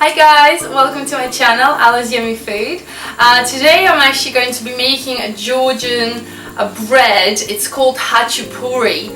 Hi guys, welcome to my channel, AllasYummyFood. Today I'm actually going to be making a Georgian bread. It's called Khachapuri.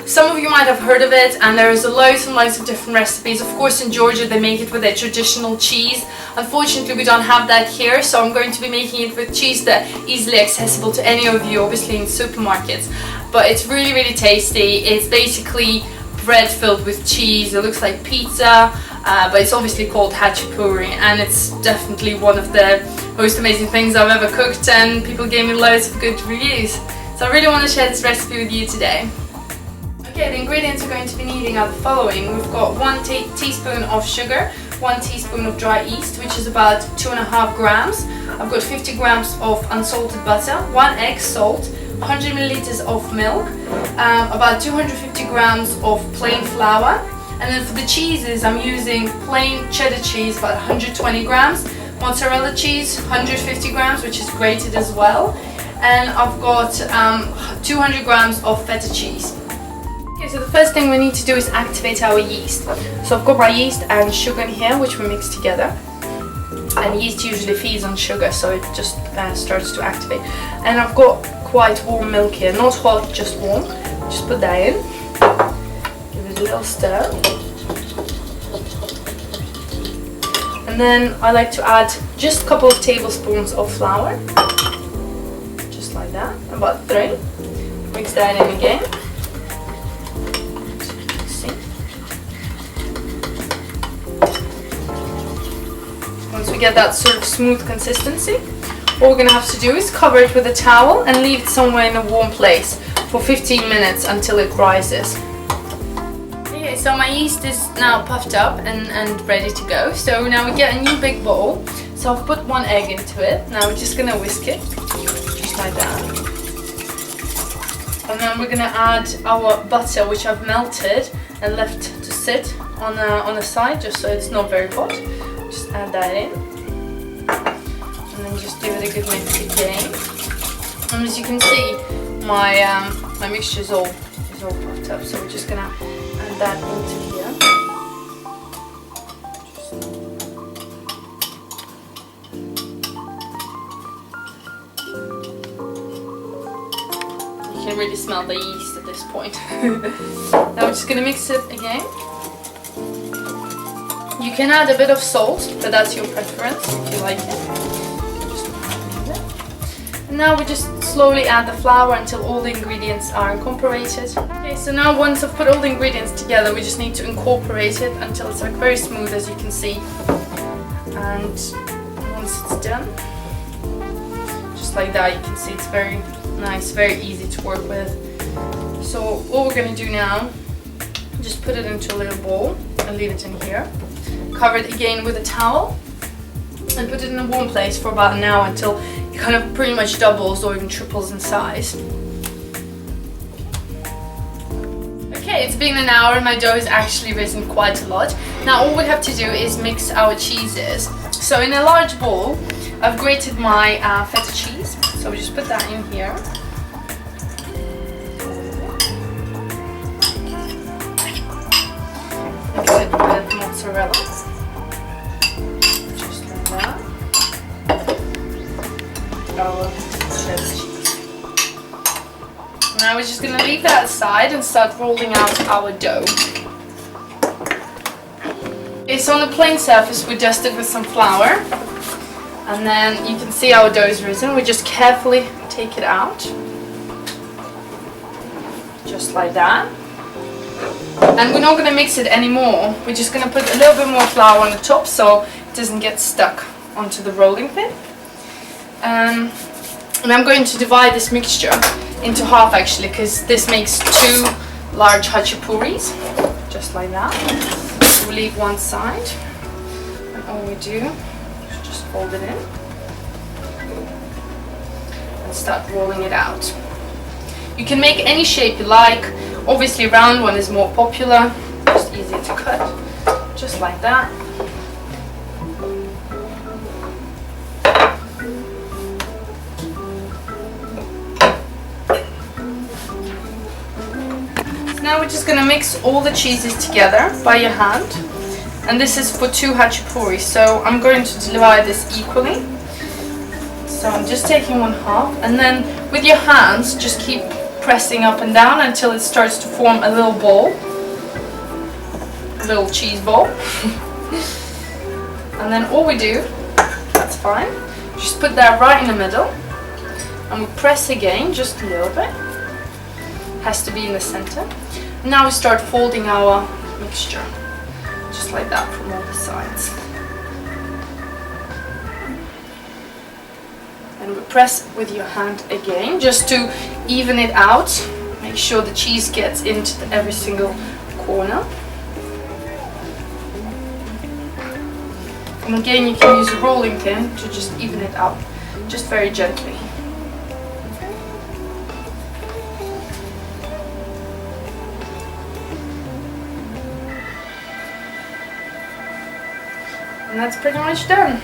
Some of you might have heard of it, and there's loads and loads of different recipes. Of course in Georgia they make it with their traditional cheese. Unfortunately we don't have that here, so I'm going to be making it with cheese that is easily accessible to any of you, obviously in supermarkets. But it's really tasty. It's basically bread filled with cheese. It looks like pizza. But it's obviously called Khachapuri, and it's definitely one of the most amazing things I've ever cooked, and people gave me loads of good reviews. So I really want to share this recipe with you today. Okay, the ingredients we're going to be needing are the following. We've got 1 teaspoon of sugar, 1 teaspoon of dry yeast, which is about 2.5 grams. I've got 50 grams of unsalted butter, 1 egg, salt, 100 milliliters of milk, about 250 grams of plain flour. And then for the cheeses, I'm using plain cheddar cheese, about 120 grams, mozzarella cheese, 150 grams, which is grated as well, and I've got 200 grams of feta cheese. Okay, so the first thing we need to do is activate our yeast. So I've got my yeast and sugar in here, which we mix together. And yeast usually feeds on sugar, so it just starts to activate. And I've got quite warm milk here, not hot, just warm. Just put that in. A little stir, and then I like to add just a couple of tablespoons of flour, just like that, about 3. Mix that in again. See? Once we get that sort of smooth consistency, what we're going to have to do is cover it with a towel and leave it somewhere in a warm place for 15 minutes until it rises. Okay, so my yeast is now puffed up and ready to go. So now we get a new big bowl. So I've put 1 egg into it. Now we're just gonna whisk it, just like that. And then we're gonna add our butter, which I've melted and left to sit on the side, just so it's not very hot. Just add that in, and then just give it a good mix again. And as you can see, my mixture is all puffed up. So we're just gonna add that into here. You can really smell the yeast at this point. Now we're just gonna mix it again. You can add a bit of salt, but that's your preference if you like it. Just add it. And now we just slowly add the flour until all the ingredients are incorporated. Okay, so now once I've put all the ingredients together, we just need to incorporate it until it's like very smooth, as you can see. And once it's done, just like that, you can see it's very nice, very easy to work with. So what we're going to do now, just put it into a little bowl and leave it in here. Cover it again with a towel and put it in a warm place for about an hour until it kind of pretty much doubles or even triples in size. Okay, it's been an hour and my dough has actually risen quite a lot. Now all we have to do is mix our cheeses. So in a large bowl, I've grated my feta cheese. So we just put that in here. Mix it with mozzarella. Just like that. Our cheddar cheese. Now we're just going to leave that aside and start rolling out our dough. Okay, so on a plain surface we dust it with some flour, and then you can see our dough is risen. We just carefully take it out, just like that. And we're not going to mix it anymore. We're just going to put a little bit more flour on the top so it doesn't get stuck onto the rolling pin. And I'm going to divide this mixture into half, actually, because this makes 2 large hachapuris, just like that. So we leave one side, and all we do is just fold it in and start rolling it out. You can make any shape you like. Obviously round one is more popular, just easier to cut, just like that. Now we're just going to mix all the cheeses together by your hand, and this is for 2 hachapuri, so I'm going to divide this equally. So I'm just taking 1/2, and then with your hands just keep pressing up and down until it starts to form a little ball, a little cheese ball. And then all we do, that's fine, just put that right in the middle, and we press again just a little bit. Has to be in the center. Now we start folding our mixture, just like that from all the sides. And we press with your hand again, just to even it out. Make sure the cheese gets into every single corner. And again, you can use a rolling pin to just even it out, just very gently. And that's pretty much done.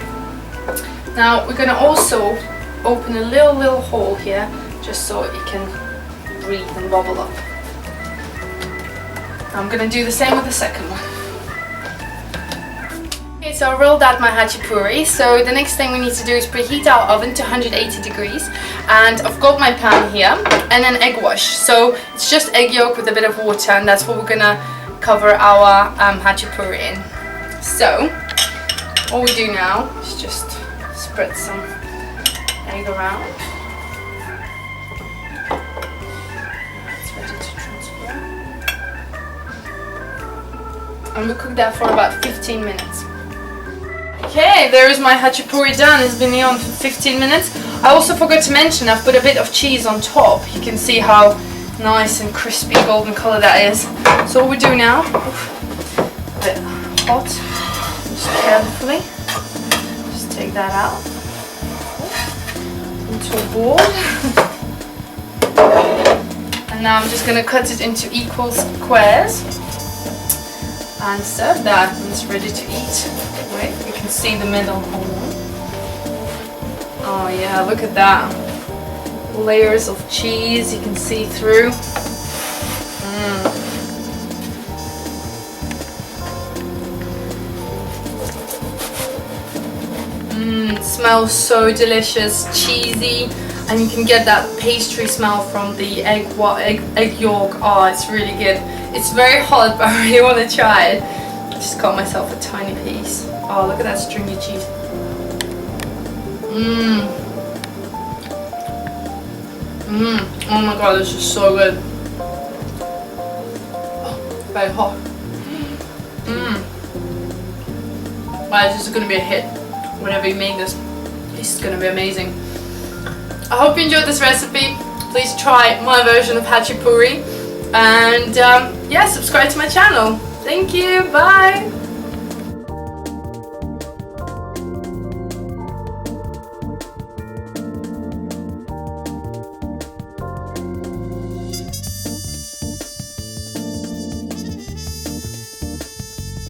Now we're going to also open a little hole here, just so it can breathe and bubble up. I'm going to do the same with the second one. Okay, so I rolled out my hachapuri. So the next thing we need to do is preheat our oven to 180 degrees. And I've got my pan here and an egg wash. So it's just egg yolk with a bit of water, and that's what we're going to cover our hachapuri in. So all we do now is just spread some egg around. It's ready to transfer. And we'll cook that for about 15 minutes. Okay, there is my hachapuri done. It's been on for 15 minutes. I also forgot to mention I've put a bit of cheese on top. You can see how nice and crispy golden color that is. So what we do now, a bit hot, just carefully, just take that out into a ball. And now I'm just going to cut it into equal squares and serve that, and it's ready to eat. Wait, you can see the middle hole. Oh yeah, look at that. Layers of cheese you can see through. It smells so delicious, cheesy, and you can get that pastry smell from the egg yolk. Oh, it's really good. It's very hot, but I really want to try it. Just got myself a tiny piece. Oh, look at that stringy cheese. Oh my god, this is so good. Oh, very hot. Wow, this is going to be a hit. Whenever you make this, this is going to be amazing. I hope you enjoyed this recipe. Please try my version of hachapuri. And yeah, subscribe to my channel. Thank you. Bye.